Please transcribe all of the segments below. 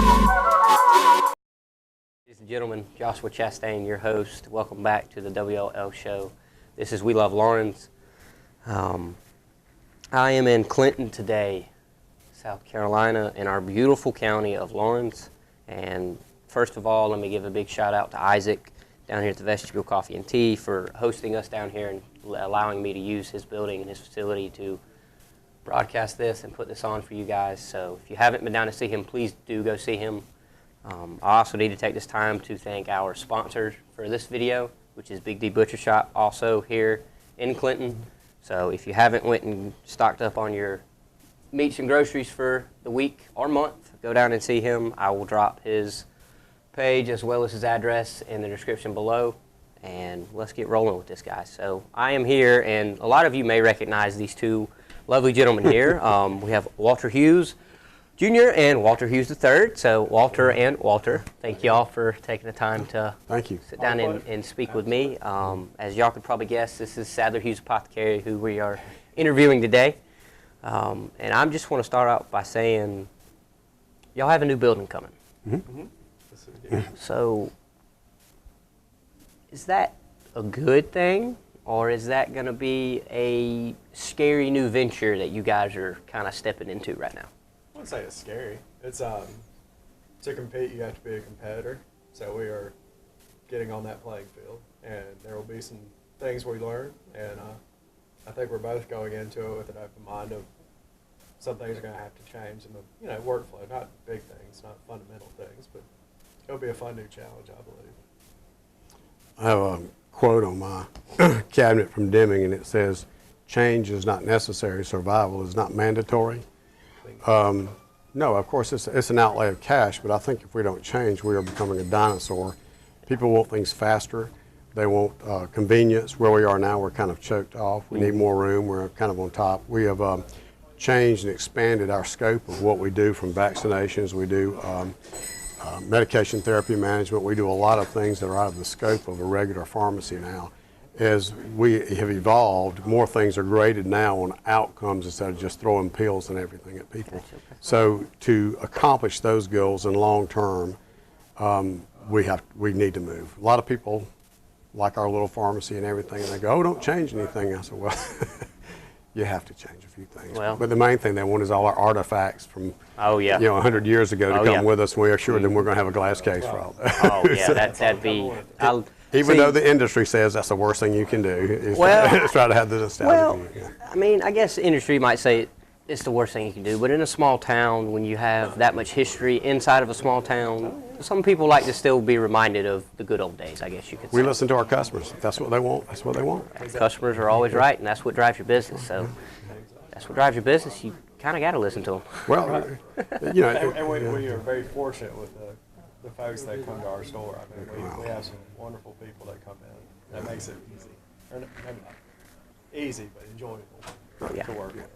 Ladies and gentlemen, Joshua Chastain, your host. Welcome back to the W.L.L. show. This is We Love Lawrence. I am in Clinton today, South Carolina, in our beautiful county of Lawrence. And first of all, let me give a big shout out to Isaac down here at the Vestibule Coffee and Tea for hosting us down here and allowing me to use his building and his facility to broadcast this and put this on for you guys. So if you haven't been down to see him, please do go see him. I also need to take this time to thank our sponsor for this video, which is Big D Butcher Shop, also here in Clinton. So if you haven't went and stocked up on your meats and groceries for the week or month, go down and see him. I will drop his page as well as his address in the description below. And let's get rolling with this, guys. So I am here, and a lot of you may recognize these two lovely gentlemen here. We have Walter Hughes Jr. and Walter Hughes III. So Walter and Walter, thank y'all for taking the time to sit down and speak with me. As y'all could probably guess, this is Sadler Hughes Apothecary, who we are interviewing today. And I just want to start out by saying, y'all have a new building coming. So is that a good thing, or is that going to be a scary new venture that you guys are kind of stepping into right now? I wouldn't say it's scary. It's to compete, you have to be a competitor. So we are getting on that playing field, and there will be some things we learn. And I think we're both going into it with an open mind of some things are going to have to change in the workflow. Not big things, not fundamental things, but it'll be a fun new challenge, I believe. I have a quote on my cabinet from Deming, and it says, "Change is not necessary. Survival is not mandatory." No, of course, it's an outlay of cash, but I think if we don't change, we are becoming a dinosaur. People want things faster. They want convenience. Where we are now, we're kind of choked off. We need more room. We're kind of on top. We have changed and expanded our scope of what we do, from vaccinations. We do medication therapy management. We do a lot of things that are out of the scope of a regular pharmacy now. As we have evolved, more things are graded now on outcomes instead of just throwing pills and everything at people. So to accomplish those goals in long term, we need to move. A lot of people like our little pharmacy and everything, and they go, "Oh, don't change anything." I said, "Well, you have to change a few things." Well, but the main thing they want is all our artifacts from 100 years ago to come with us, and we are sure that we're going to have a glass case for all that. Oh yeah, that'd be. Even though the industry says that's the worst thing you can do, is try to have the nostalgia. I mean, I guess the industry might say it's the worst thing you can do, but in a small town, when you have that much history inside of a small town, some people like to still be reminded of the good old days, I guess you could say. We listen to our customers. If that's what they want, that's what they want. Customers are always right, and that's what drives your business. So that's what drives your business. You kind of got to listen to them. Well, and we are very fortunate with the folks that come to our store. I mean, we have some wonderful people that come in. That makes it easy. Or maybe not easy, but enjoyable to work with.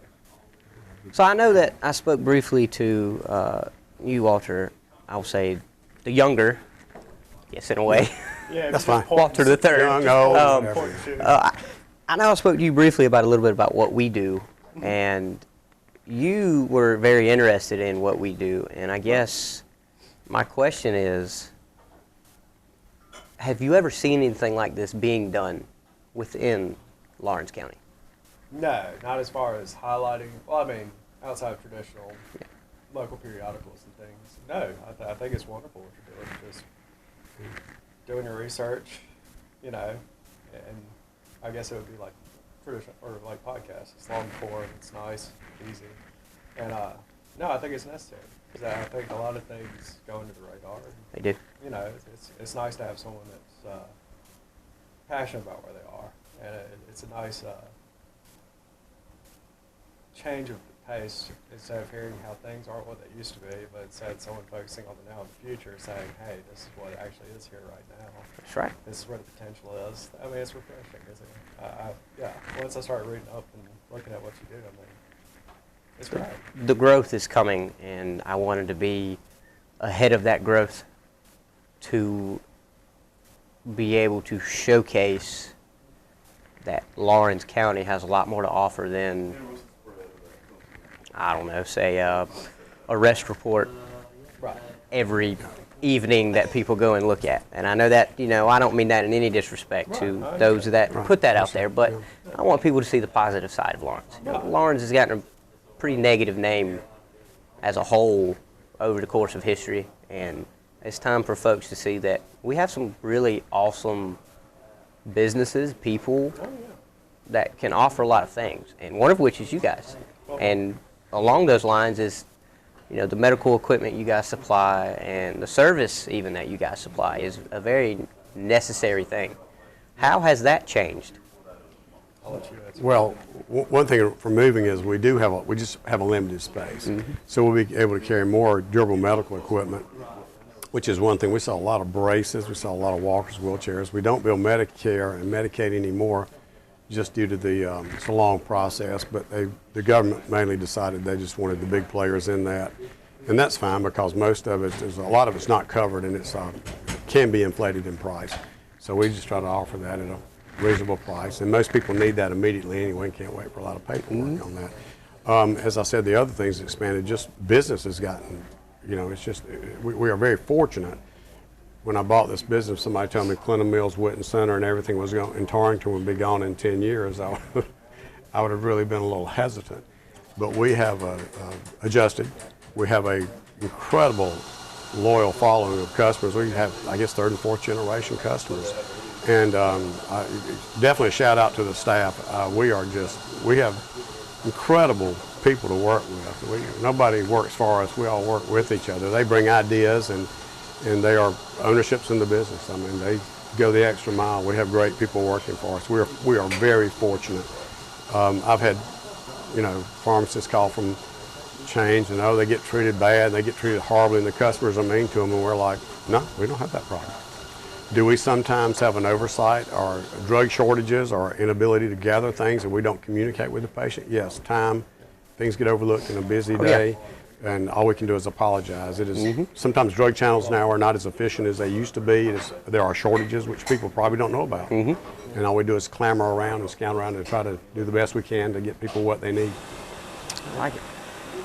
So I know that I spoke briefly to you, Walter. I'll say the younger, yes, in a way. Yeah, that's fine. Walter the third. Young, old, I know I spoke to you briefly about a little bit about what we do, and you were very interested in what we do. And I guess my question is, have you ever seen anything like this being done within Lawrence County? No, not as far as highlighting. Well, I mean, outside of traditional local periodicals and things. No, I think it's wonderful what you're doing. Just doing your research, and I guess it would be like traditional or like podcasts. It's long form. It's nice, easy, and no, I think it's necessary because I think a lot of things go under the radar. They do. It's nice to have someone that's passionate about where they are, and it's a nice change of the pace instead of hearing how things aren't what they used to be, but instead someone focusing on the now and the future, saying, "Hey, this is what actually is here right now. That's right. This is where the potential is." I mean, it's refreshing, isn't it? Once I start reading up and looking at what you do, I mean, it's great. The growth is coming, and I wanted to be ahead of that growth to be able to showcase that Lawrence County has a lot more to offer than, I don't know, say arrest report. Right. every evening that people go and look at. And I know that, I don't mean that in any disrespect to those that put that out there, but I want people to see the positive side of Lawrence. Lawrence has gotten a pretty negative name as a whole over the course of history, and it's time for folks to see that we have some really awesome businesses, people that can offer a lot of things, and one of which is you guys. And along those lines is, the medical equipment you guys supply and the service even that you guys supply is a very necessary thing. How has that changed? Well, one thing for moving is we just have a limited space. So we'll be able to carry more durable medical equipment, which is one thing. We saw a lot of braces, we saw a lot of walkers, wheelchairs. We don't build Medicare and Medicaid anymore just due to it's a long process, but the government mainly decided they just wanted the big players in that. And that's fine because most of a lot of it's not covered and it can be inflated in price. So we just try to offer that at a reasonable price. And most people need that immediately anyway and can't wait for a lot of paperwork on that. As I said, the other things expanded, just business has gotten, it's just, we are very fortunate. When I bought this business, somebody told me Clinton Mills, Witten Center, and everything was going, and Torrington would be gone in 10 years. I would have really been a little hesitant. But we have adjusted. We have a incredible loyal following of customers. We have, I guess, third and fourth generation customers. And definitely a shout out to the staff. We have incredible people to work with. Nobody works for us. We all work with each other. They bring ideas and they are ownerships in the business. I mean, they go the extra mile. We have great people working for us. We are very fortunate. I've had, pharmacists call from chains and they get treated bad, they get treated horribly, and the customers are mean to them, and we're like, no, we don't have that problem. Do we sometimes have an oversight or drug shortages or inability to gather things and we don't communicate with the patient? Yes, things get overlooked in a busy day. And all we can do is apologize. It is sometimes drug channels now are not as efficient as they used to be. There are shortages which people probably don't know about. And all we do is clamor around and scout around and try to do the best we can to get people what they need. I like it.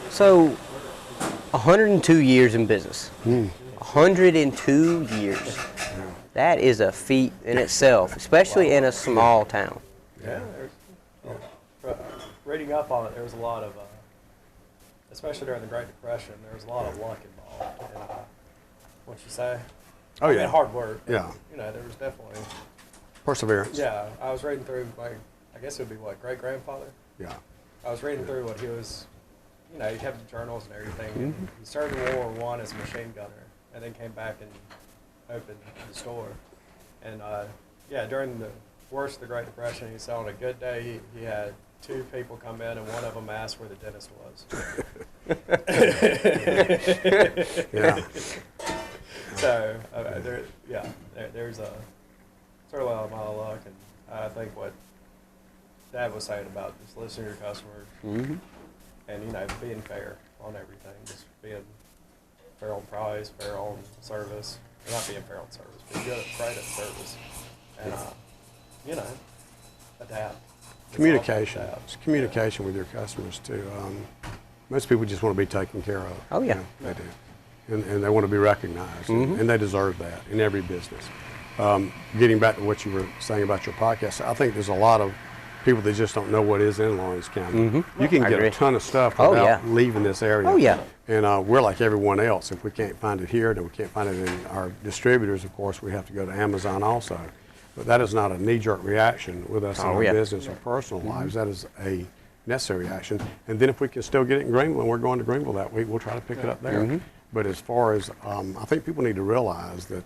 So, 102 years in business. 102 years. That is a feat in itself, especially in a small town. Yeah, reading up on it, there was a lot of especially during the Great Depression, there was a lot of luck involved. And, what you say? Oh, yeah. Hard work. Yeah. There was definitely Perseverance. Yeah, I was reading through I guess it would be great-grandfather? Yeah. I was reading through what he was, he kept the journals and everything. And he started World War I as a machine gunner and then came back and opened the store. And, during the worst of the Great Depression, he said on a good day he had 2 people come in, and one of them asked where the dentist was. Yeah. So, there's a sort of a lot of luck, and I think what Dad was saying about just listening to your customers and, being fair on everything, just being fair on price, fair on service, not being fair on service, but good at credit and service, and, adapt. Communication. It's communication with your customers too. Most people just want to be taken care of. Oh yeah, they do, and they want to be recognized, and they deserve that in every business. Getting back to what you were saying about your podcast, I think there's a lot of people that just don't know what is in Lawrence County. You can get a ton of stuff without leaving this area. Oh yeah. And we're like everyone else. If we can't find it here, then we can't find it in our distributors. Of course, we have to go to Amazon also. But that is not a knee-jerk reaction with us in our business or personal lives. That is a necessary action. And then if we can still get it in Greenville, and we're going to Greenville that week, we'll try to pick it up there. But as far as, I think people need to realize that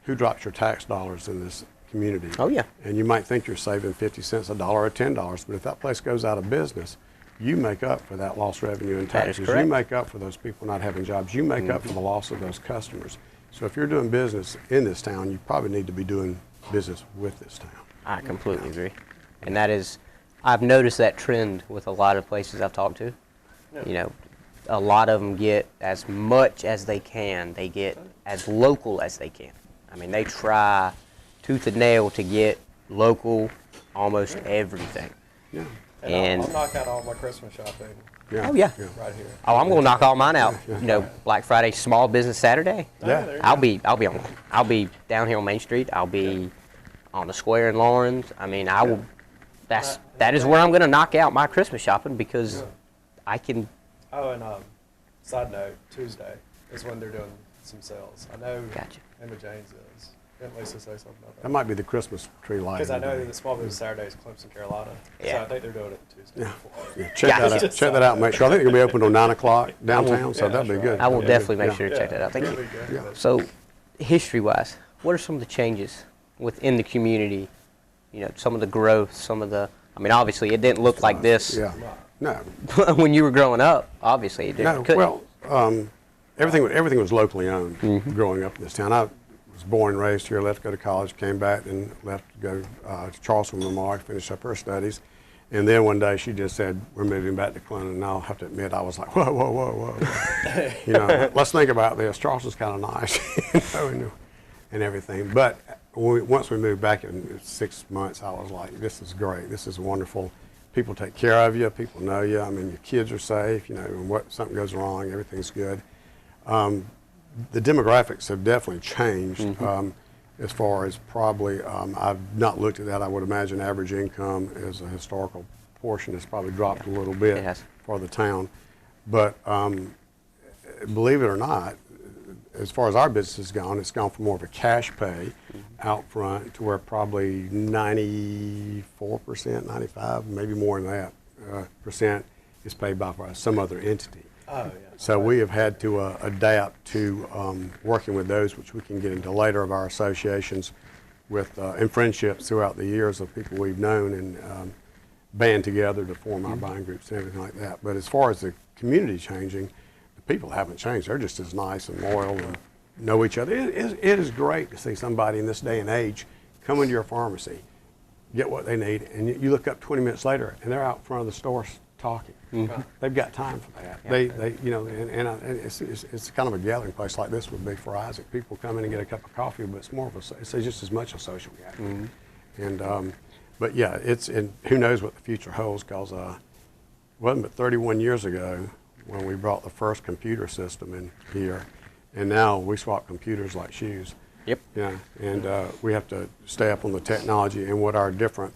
who drops your tax dollars in this community? Oh yeah. And you might think you're saving 50 cents, $1, or $10, but if that place goes out of business, you make up for that lost revenue and taxes. You make up for those people not having jobs. You make up for the loss of those customers. So if you're doing business in this town, you probably need to be doing business with this town. I completely agree. And that is, I've noticed that trend with a lot of places I've talked to. A lot of them get as much as they can. They get as local as they can. I mean, they try tooth and nail to get local almost everything. Yeah. And I'll knock out all my Christmas shopping Yeah. Oh, yeah. right here. Oh, I'm gonna knock all mine out. Yeah. You know, Black Friday, Small Business Saturday. Yeah. there you I'll be down here on Main Street. I'll be on the square in Lawrence. I mean, I will. That is where I'm gonna knock out my Christmas shopping because Yeah. I can. Oh, and side note, Tuesday is when they're doing some sales. I know Gotcha. Emma Jane's is. Didn't Lisa say something about That that? might be the Christmas tree lighting. Because I know day. that the Small Business Saturday is Clemson, Carolina. So Yeah. I think they're doing it Tuesday. Yeah. before. Yeah, check that Gotcha. out. Check that out. And make sure. I think it'll be open till 9 o'clock downtown, so Yeah, that'd be that's good. I will Yeah. definitely make Yeah. sure to check that out. Thank It'll you. be good. Yeah. But- So, history-wise, what are some of the changes within the community? You know, some of the growth, some of the. I mean, obviously, it didn't look like this Yeah. No. when you were growing up. Obviously, it didn't. No. Well, everything was locally owned growing up in this town. I was born and raised here. Left to go to college. Came back and left to go to Charleston with my wife. Finish up her studies. And then one day she just said, "We're moving back to Clinton." And I'll have to admit, I was like, "Whoa, whoa, whoa, whoa!" You know, let's think about this. Charleston's kind of nice, you know, and everything. But once we moved back in 6 months, I was like, "This is great. This is wonderful. People take care of you. People know you. I mean, your kids are safe. You know, and what something goes wrong, everything's good." The demographics have definitely changed. As far as probably, I've not looked at that. I would imagine average income as a historical portion has probably dropped a little bit It has. for the town. But believe it or not, as far as our business has gone, it's gone from more of a cash pay out front to where probably 94%, 95, maybe more than that, percent is paid by some other entity. Oh, yeah. So we have had to adapt to working with those, which we can get into later, of our associations with and friendships throughout the years of people we've known and band together to form our buying groups and everything like that. But as far as the community changing, the people haven't changed. They're just as nice and loyal and know each other. It is great to see somebody in this day and age come into your pharmacy, get what they need, and you look up 20 minutes later and they're out in front of the store talking. They've got time for that. Yeah. They you know, and it's kind of a gathering place like this would be for Isaac. People come in and get a cup of coffee, but it's more of it's just as much a social gathering. And but yeah, and who knows what the future holds? Because it wasn't but 31 years ago when we brought the first computer system in here, and now we swap computers like shoes. Yep. Yeah, and we have to stay up on the technology and what our different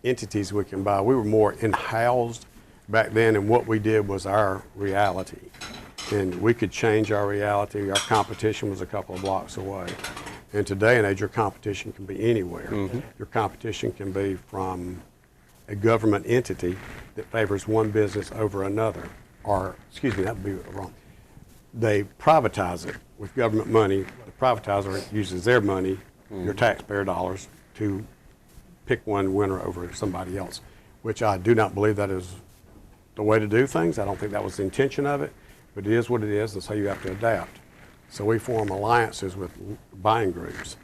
entities we can buy. We were more in-housed back then, and what we did was our reality. And we could change our reality. Our competition was a couple of blocks away. And today and age, your competition can be anywhere. Your competition can be from a government entity that favors one business over another. Or, excuse me, that would be wrong. They privatize it with government money. The privatizer uses their money, your taxpayer dollars, to pick one winner over somebody else, which I do not believe that is the way to do things. I don't think that was the intention of it, but it is what it is. That's how you have to adapt. So we form alliances with buying groups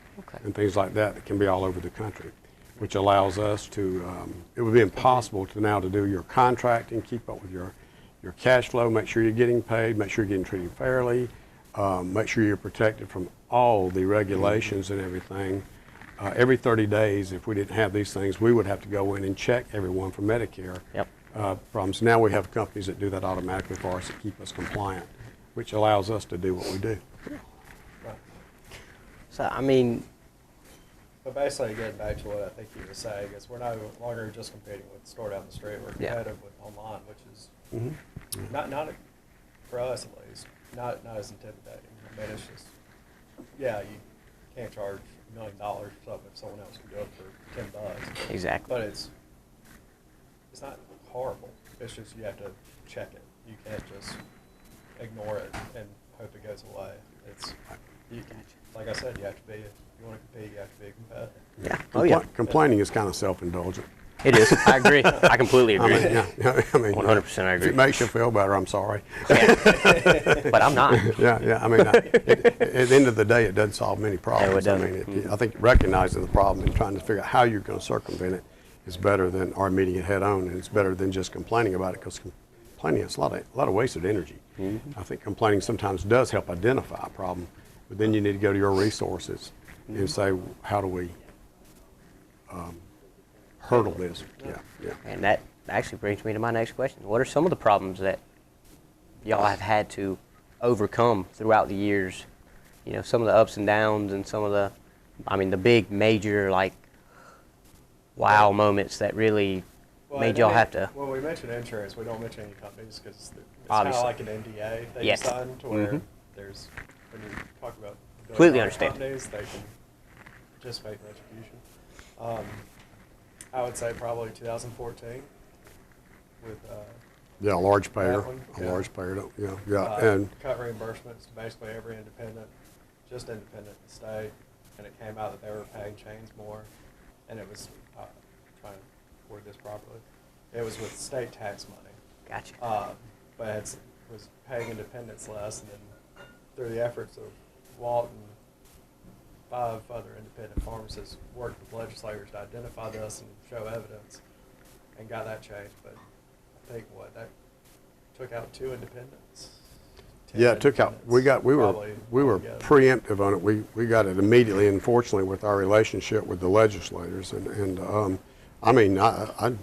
and things like that that can be all over the country, which allows us to, it would be impossible to now to do your contracting, keep up with your cash flow, make sure you're getting paid, make sure you're getting treated fairly, make sure you're protected from all the regulations and everything. Every 30 days, if we didn't have these things, we would have to go in and check everyone for Medicare problems. Now we have companies that do that automatically for us to keep us compliant, which allows us to do what we do. Right. So I mean, But basically, getting back to what I think you were saying, is we're no longer just competing with the store down the street. We're competitive with online, which is not for us at least, not as intimidating. I mean, it's just, yeah, you can't charge $1 million for something if someone else can do it for $10. exactly. But it's not horrible. It's just you have to check it. You can't just ignore it and hope it goes away. It's like I said, you have to be. If you want to compete, you have to be a competitor. Yeah. Oh yeah. Complaining is kind of self-indulgent. It is. I agree. I completely I agree. mean, yeah, I mean, 100% I if agree. it makes you feel better, I'm sorry. But I'm not. Yeah. I mean, at the end of the day, it doesn't solve many problems. No, it I mean, I think recognizing the problem and trying to figure out how you're going to circumvent it is better than or meeting it head on, and it's better than just complaining about it, because complaining is a lot of wasted energy. I think complaining sometimes does help identify a problem, but then you need to go to your resources and say, how do we hurdle this? Yeah. And that actually brings me to my next question. What are some of the problems that y'all have had to overcome throughout the years? You know, some of the ups and downs and some of the, I mean, the big major, like, wow moments that really made y'all have to. When we mention insurance, we don't mention any companies because it's kind of Obviously. like an NDA that Yes. you sign to where Mhm. there's, when you talk about Completely billion-dollar understand. companies, they can participate in retribution. I would say probably 2014 with Yeah, a large payer, that one, a yeah. large payer, and cut reimbursements to basically every independent, just independent in the state, and it came out that they were paying chains more, and it was, trying to word this properly, it was with state tax money. Gotcha. But it was paying independents less, and then through the efforts of Walt and 5 other independent pharmacists worked with legislators to identify this and show evidence, and got that changed. But I think that took out 2 independents. 10 yeah, it took out. independents, We probably were altogether. preemptive on it. We got it immediately, unfortunately, with our relationship with the legislators, and I mean, I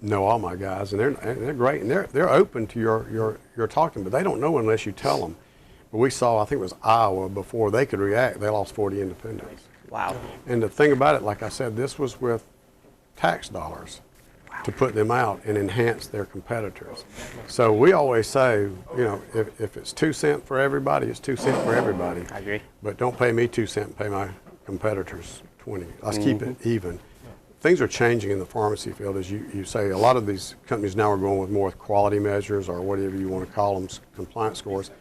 know all my guys, and they're great, and they're open to your talking, but they don't know unless you tell them. But we saw, I think it was Iowa, before they could react, they lost 40 independents. Wow. And the thing about it, like I said, this was with tax dollars to put them out and enhance their competitors. So we always say, you know, if it's 2 cents for everybody, it's 2 cents for everybody. I agree. But don't pay me 2 cents, pay my competitors 20. Let's keep it even. Things are changing in the pharmacy field, as you say. A lot of these companies now are going with more quality measures, or whatever you want to call them, compliance scores,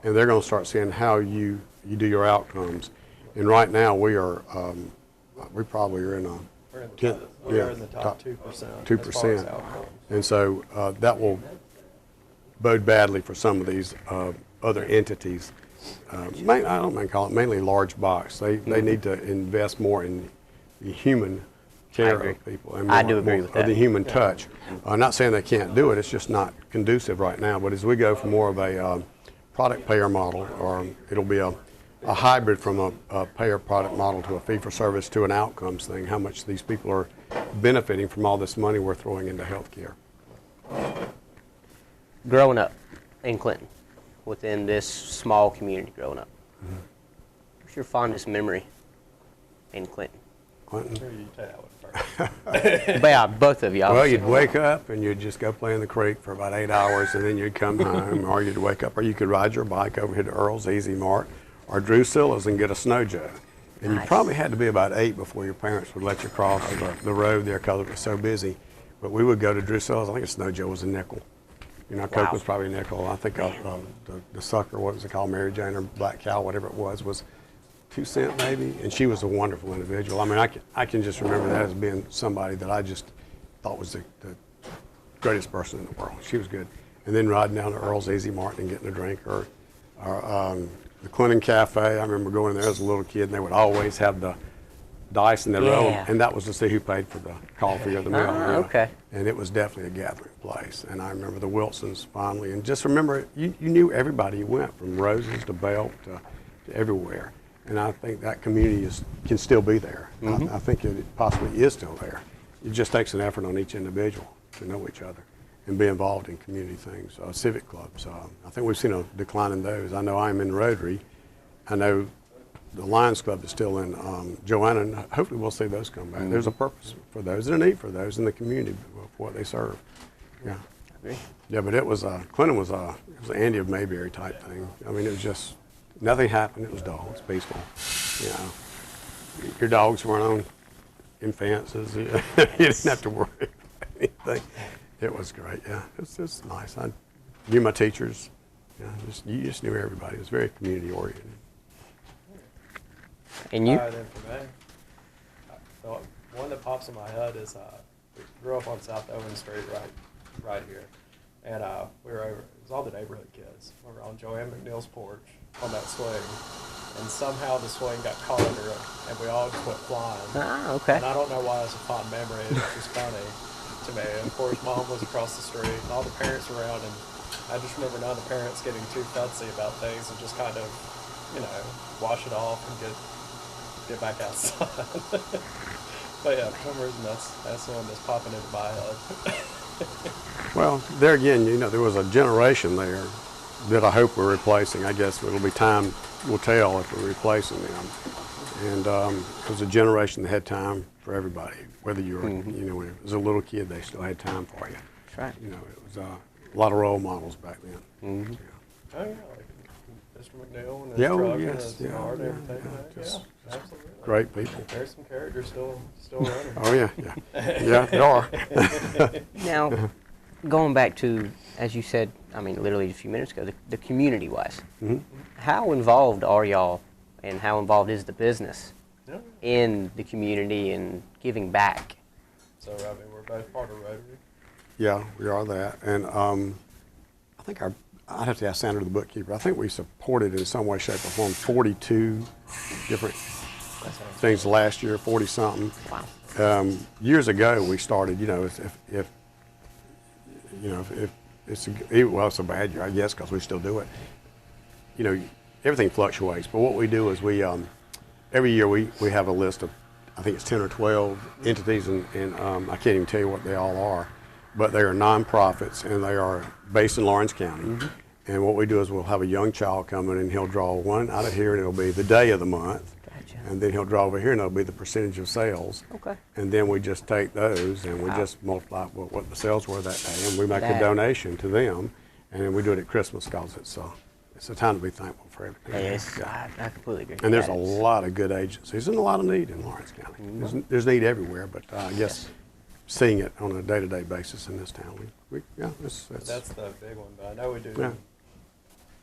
and they're going to start seeing how you do your outcomes. And right now we probably are in a We're in the top 2%. 2%. As far as outcomes. And so that will bode badly for some of these other entities. I don't mind calling it mainly large box. They need to invest more in the human care agree. of people. And I more- do agree more with of that. the human touch. Not saying they can't do it. It's just not conducive right now. But as we go from more of a product payer model, or it'll be a hybrid from a payer product model to a fee for service to an outcomes thing, how much these people are benefiting from all this money we're throwing into healthcare. Growing up in Clinton, within this small community growing up, what's your fondest memory in Clinton? Clinton? Maybe you take that one first. Yeah, both of y'all. Well, you'd wake up and you'd just go play in the creek for about 8 hours, and then you'd come home, or you'd wake up, or you could ride your bike over here to Earl's Easy Mart or Drusilla's and get a snow joe. And Nice. you probably had to be about 8 before your parents would let you cross the road there because it was so busy. But we would go to Drusilla's. I think a snow joe was a nickel. You know, Coke Wow. was probably a nickel. I think the sucker, what was it called, Mary Jane or Black Cow, whatever it was 2 cents maybe. And she was a wonderful individual. I mean, I can just remember that as being somebody that I just thought was the greatest person in the world. She was good. And then riding down to Earl's Easy Mart and getting a drink, or the Clinton Cafe. I remember going there as a little kid, and they would always have the dice in their row, Yeah. and that was to see who paid for the coffee or the meal. Ah, you know. okay. And it was definitely a gathering place. And I remember the Wilsons fondly. And just remember, you knew everybody you went, from Roses to Belk to everywhere. And I think that community can still be there. I think it possibly is still there. It just takes an effort on each individual to know each other and be involved in community things, civic clubs. I think we've seen a decline in those. I know I'm in Rotary. I know the Lions Club is still in Joanna, and hopefully we'll see those come back. There's a purpose for those and a need for those in the community for what they serve. Yeah. I agree. Yeah, but it was Clinton was it was an Andy of Mayberry type thing. I mean, it was just nothing happened. It was dull. It was peaceful. You know, your dogs weren't on in fences. You didn't have to worry about anything. It was great. Yeah, it's nice. I knew my teachers. Yeah, you just knew everybody. It was very community oriented. And you? Then for me, the one that pops in my head is we grew up on South Owen Street, right here, and we were over. It was all the neighborhood kids. We were on Joanne McNeil's porch on that swing, and somehow the swing got caught under it, and we all just went flying. Ah, okay. And I don't know why it's a fond memory. It's just funny to me. And of course, Mom was across the street, and all the parents around, and I just remember none of the parents getting too fussy about things and just kind of, wash it off and get back outside. But yeah, for some reason that's the one that's popping into my head. Well, there again, there was a generation there that I hope we're replacing. I guess it'll be time will tell if we're replacing them. And it was a generation that had time for everybody. Whether you were, as a little kid, they still had time for you. That's right. It was a lot of role models back then. Oh yeah, like Mr. McNeil and his Yeah, truck yes, and his yeah, art and yeah, everything. yeah, just Absolutely. Great people. There's some characters still running. Oh yeah, yeah, there are. Now, going back to, as you said, I mean, literally a few minutes ago, the community-wise, how involved are y'all, and how involved is the business in the community and giving back? So, I mean, we're both part of Rotary. Yeah, we are that. And I think I'd have to ask Sandra, the bookkeeper, I think we supported in some way, shape, or form 42 different things last year, 40-something. Wow. Years ago, we started, if it's a bad year, I guess, because we still do it. Everything fluctuates, but what we do is we, every year we have a list of, I think it's 10 or 12 entities, and I can't even tell you what they all are, but they are nonprofits, and they are based in Lawrence County. And what we do is we'll have a young child come in, and he'll draw one out of here, and it'll be the day of the month. Gotcha. And then he'll draw over here, and it'll be the percentage of sales. Okay. And then we just take those, and we just multiply what the sales were that day, and we make a donation to them. And then we do it at Christmas because it's a time to be thankful for everything. Yes, I completely agree. And there's a lot of good agencies and a lot of need in Lawrence County. There's need everywhere, but I guess seeing it on a day-to-day basis in this town, That's the big one, but I know we do Yeah.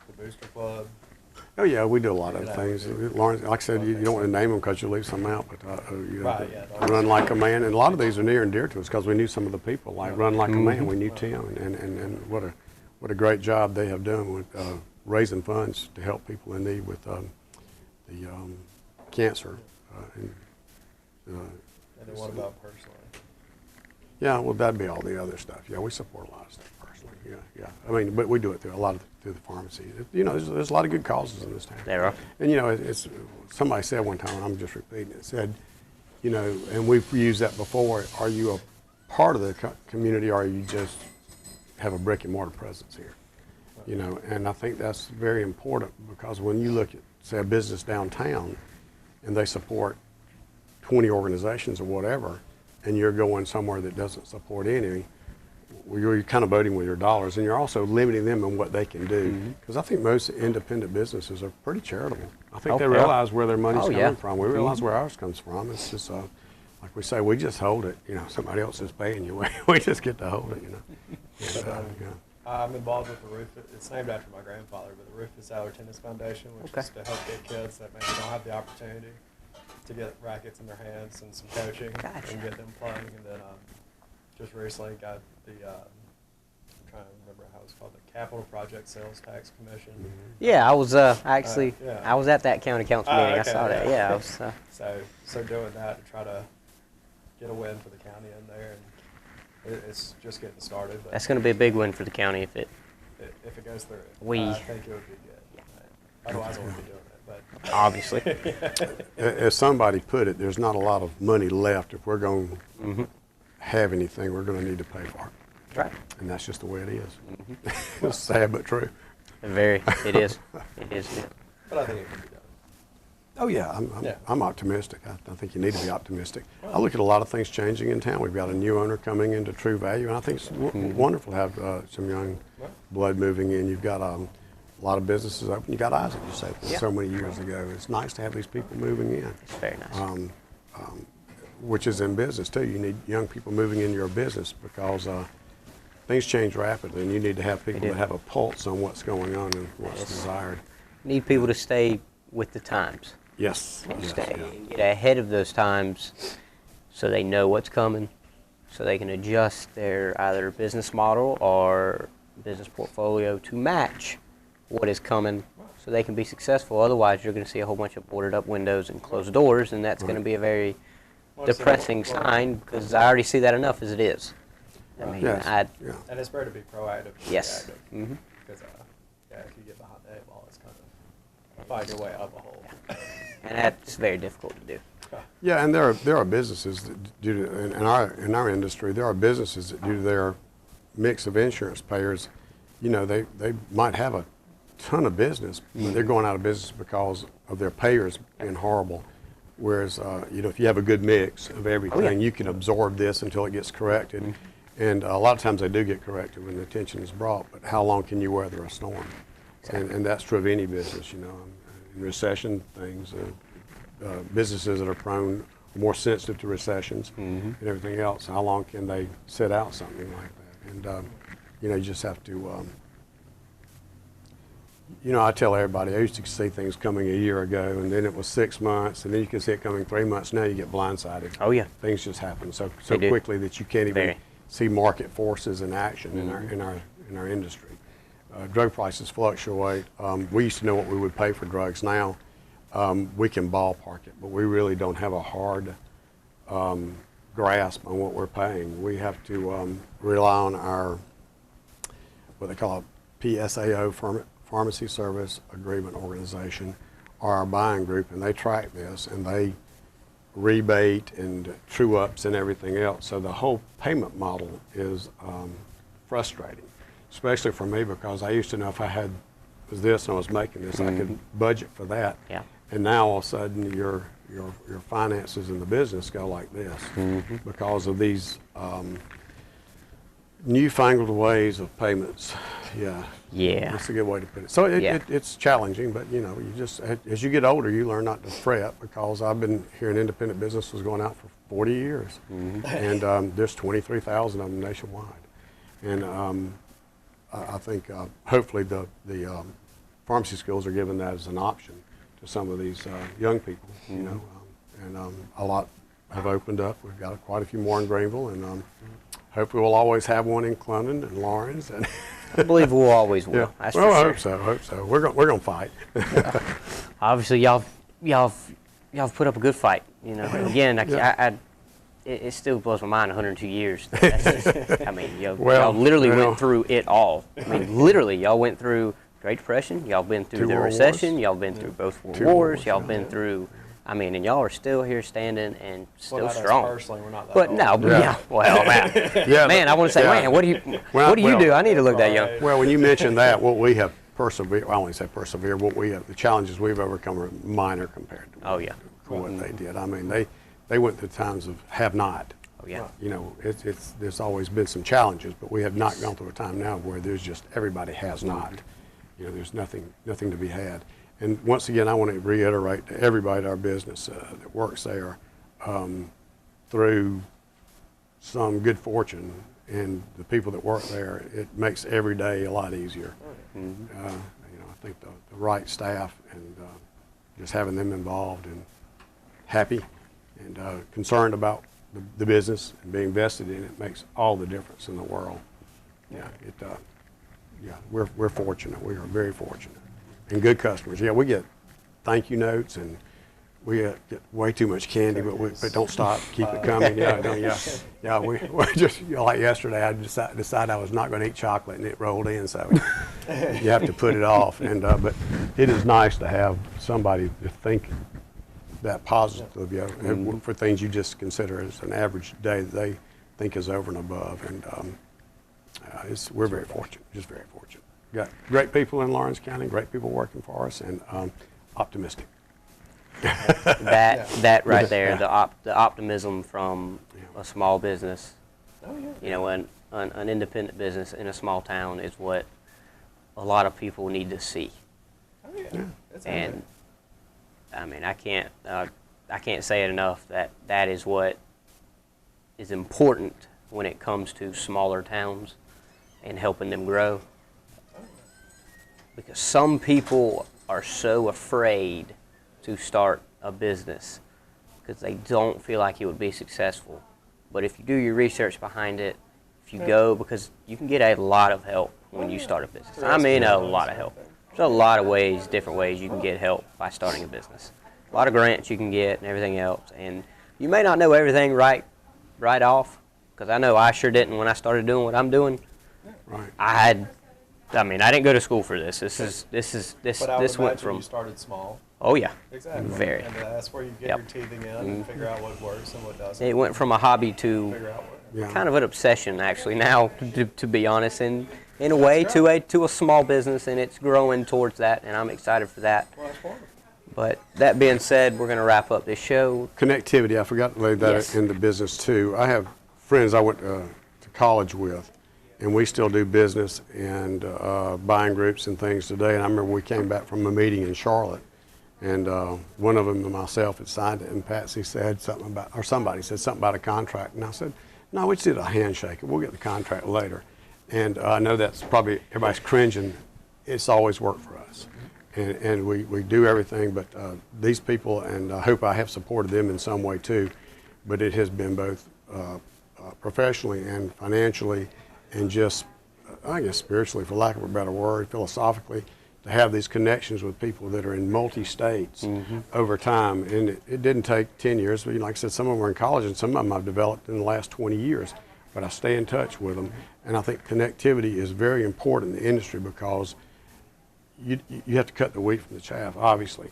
the Booster Club. Oh yeah, we do a lot of Yeah, things. we do. Lawrence, like I said, you don't want to name them because you leave some out, but Right, yeah. Run Like a Man, and a lot of these are near and dear to us because we knew some of the people. Like Run Like a Man, we knew Tim, and what a great job they have done with raising funds to help people in need with the cancer. And then what about personally? Yeah, well, that'd be all the other stuff. Yeah, we support a lot of stuff personally. Yeah. I mean, but we do it through the pharmacy. There's a lot of good causes in this town. There are. And it's somebody said one time, and I'm just repeating it. Said, and we've used that before. Are you a part of the community, or you just have a brick and mortar presence here? And I think that's very important because when you look at, say, a business downtown, and they support 20 organizations or whatever, and you're going somewhere that doesn't support any, well, you're kind of voting with your dollars, and you're also limiting them in what they can do. Because I think most independent businesses are pretty charitable. I think they realize where their money's coming from. We realize where ours comes from. It's just like we say, we just hold it. Somebody else is paying you. We just get to hold it. I'm involved with the Roof. It's named after my grandfather, but the Roof is Sadler Tennis Foundation, which is to help get kids that maybe don't have the opportunity to get rackets in their hands and some coaching and get them playing. And then just recently got the, I'm trying to remember how it's called, the Capital Project Sales Tax Commission. Yeah, I was actually, I was at that county council meeting. Okay, I saw that. Yeah, I was. So doing that to try to get a win for the county in there, and it's just getting started. But That's going to be a big win for the county if it. If it goes through, I think it would be good. Yeah. Otherwise, I wouldn't be doing it. But Obviously. As somebody put it, there's not a lot of money left. If we're going to have anything, we're going to need to pay for it. That's right. And that's just the way it is. It's sad but true. It is. It is. Yeah. But I think it can be done. Oh yeah, I'm optimistic. I think you need to be optimistic. I look at a lot of things changing in town. We've got a new owner coming into True Value, and I think it's wonderful to have some young blood moving in. You've got a lot of businesses open. You got Isaac, you said, so many years ago. It's nice to have these people moving in. It's very nice. Which is in business too. You need young people moving into your business because things change rapidly, and you need to have people that have a pulse on what's going on and what's desired. Need people to stay with the times. Yes. Get ahead of those times so they know what's coming, so they can adjust their either business model or business portfolio to match what is coming so they can be successful. Otherwise, you're going to see a whole bunch of boarded up windows and closed doors, and that's going to be a very depressing sign because I already see that enough as it is. I mean, and it's better to be proactive than Yes. reactive. Because, if you get behind the eight ball, it's kind of find your way out of a hole. And that's very difficult to do. Yeah, and there are businesses that in our industry, there are businesses that due to their mix of insurance payers, you know, they might have a ton of business, but they're going out of business because of their payers being horrible. Whereas, you know, if you have a good mix of everything, you can absorb this until it gets corrected. And a lot of times they do get corrected when the attention is brought, but how long can you weather a storm? And that's true of any business, you know. In recession things, businesses that are prone, more sensitive to recessions and everything else, how long can they sit out something like that? And, you know, you just have to, you know, I tell everybody, I used to see things coming a year ago, and then it was 6 months, and then you can see it coming 3 months. Now you get blindsided. Oh, yeah. Things just happen so quickly that you can't even see market forces in action in our industry. Drug prices fluctuate. We used to know what we would pay for drugs. Now we can ballpark it, but we really don't have a hard grasp on what we're paying. We have to rely on our, what they call a PSAO, Pharmacy Service Agreement Organization, or our buying group, and they track this, and they rebate and true ups and everything else. So the whole payment model is frustrating, especially for me, because I used to know if I had this and I was making this, I could budget for that. Yeah. And now all of a sudden your finances in the business go like this because of these newfangled ways of payments. Yeah, that's a good way to put it. So it's challenging, but you know, you just, as you get older, you learn not to fret, because I've been here in independent business, was going out for 40 years, and there's 23,000 of them nationwide, and I think hopefully the pharmacy schools are giving that as an option to some of these young people, you know, and a lot have opened up. We've got quite a few more in Greenville, and hopefully we'll always have one in Clendon and Lawrence. And I believe we'll always will. Yeah. That's Well, for sure. I hope so. We're going to fight. Obviously, y'all put up a good fight. You know, again, it still blows my mind. 102 years. That's just, I mean, y'all literally went through it all. I mean, literally, y'all went through Great Depression. Y'all been through the recession. Y'all been through both world wars. Y'all been through. I mean, and y'all are still here standing and still not strong. Us personally, we're not that But old. no, well, man, I want to say, man, what do you do? I need to look that young. Well, when you mention that, what we have persevered, I only say persevere, what we have, the challenges we've overcome are minor compared to what they did. I mean, they went through times of have not. Oh, yeah. You know, there's always been some challenges, but we have not gone through a time now where there's just, everybody has not. You know, there's nothing to be had. And once again, I want to reiterate to everybody in our business that works there, through some good fortune and the people that work there, it makes every day a lot easier. You know, I think the right staff and just having them involved and happy and concerned about the business and being vested in it makes all the difference in the world. We're fortunate. We are very fortunate. And good customers. Yeah, we get thank you notes, and we get way too much candy, but don't stop. Keep it coming. We just, you know, like yesterday, I decided I was not going to eat chocolate, and it rolled in, so you have to put it off. And but it is nice to have somebody to think that positive of you for things you just consider as an average day that they think is over and above. And we're very fortunate, just very fortunate. Got great people in Lawrence County, great people working for us, and optimistic. That right there, the optimism from a small business, you know, an independent business in a small town is what a lot of people need to see. And I mean, I can't say it enough that is what is important when it comes to smaller towns and helping them grow. Because some people are so afraid to start a business because they don't feel like it would be successful. But if you do your research behind it, if you go, because you can get a lot of help when you start a business. I mean, a lot of help. There's a lot of ways, different ways you can get help by starting a business. A lot of grants you can get and everything else. And you may not know everything right off, because I know I sure didn't when I started doing what I'm doing. Right. I mean, I didn't go to school for this. This But I would went from. you started small. Oh yeah. Exactly. Very. And that's where you get your teething in and figure out what works and what doesn't. It went from a hobby to Figure out what. Yeah. kind of an obsession actually now, to be honest, in a way, to a small business, and it's growing towards that, and I'm excited for that. Well, that's wonderful. But that being said, we're going to wrap up this show. Connectivity, I forgot to lay that Yes. in the business too. I have friends I went to college with, and we still do business and buying groups and things today. And I remember we came back from a meeting in Charlotte, and one of them and myself had signed it, and Patsy said something about, or somebody said something about a contract, and I said, no, we just did a handshake, and we'll get the contract later. And I know that's probably, everybody's cringing. It's always worked for us. And we do everything, but these people, and I hope I have supported them in some way too, but it has been both professionally and financially, and just, I guess spiritually, for lack of a better word, philosophically, to have these connections with people that are in multi-states over time. And it didn't take 10 years, but like I said, some of them were in college, and some of them I've developed in the last 20 years, but I stay in touch with them. And I think connectivity is very important in the industry, because you have to cut the wheat from the chaff, obviously.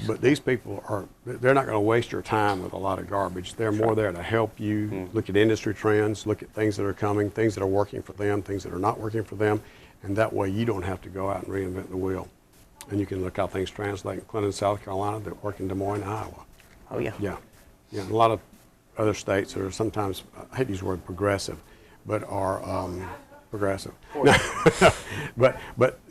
But these people they're not going to waste your time with a lot of garbage. They're more there to help you look at industry trends, look at things that are coming, things that are working for them, things that are not working for them, and that way you don't have to go out and reinvent the wheel. And you can look how things translate in Clinton, South Carolina, that work in Des Moines, Iowa. Oh, yeah. Yeah. Yeah, and a lot of other states are sometimes, I hate to use the word progressive, but are progressive. but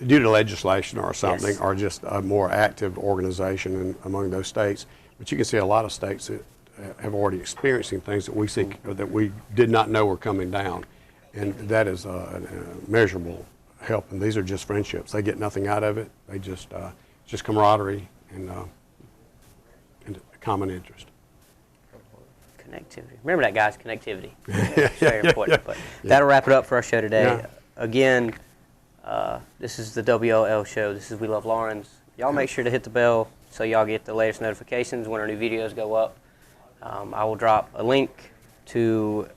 due to legislation or something, Yes. or just a more active organization among those states. But you can see a lot of states that have already experiencing things that we see, or that we did not know were coming down, and that is a measurable help. And these are just friendships. They get nothing out of it. They just camaraderie and a common interest. Connectivity. Remember that, guys, connectivity. It's very important. But that'll wrap it up for our show today. Yeah. Again, this is the W.L.L. show. This is We Love Lawrence. Y'all make sure to hit the bell so y'all get the latest notifications when our new videos go up. I will drop a link to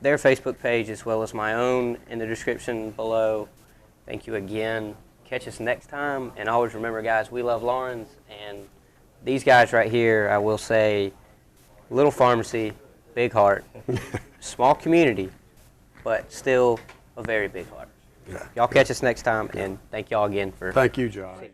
their Facebook page as well as my own in the description below. Thank you again. Catch us next time. And always remember, guys, we love Lawrence. And these guys right here, I will say, little pharmacy, big heart, small community, but still a very big heart. Yeah. Y'all catch us next time, and thank y'all again for... Thank you, John.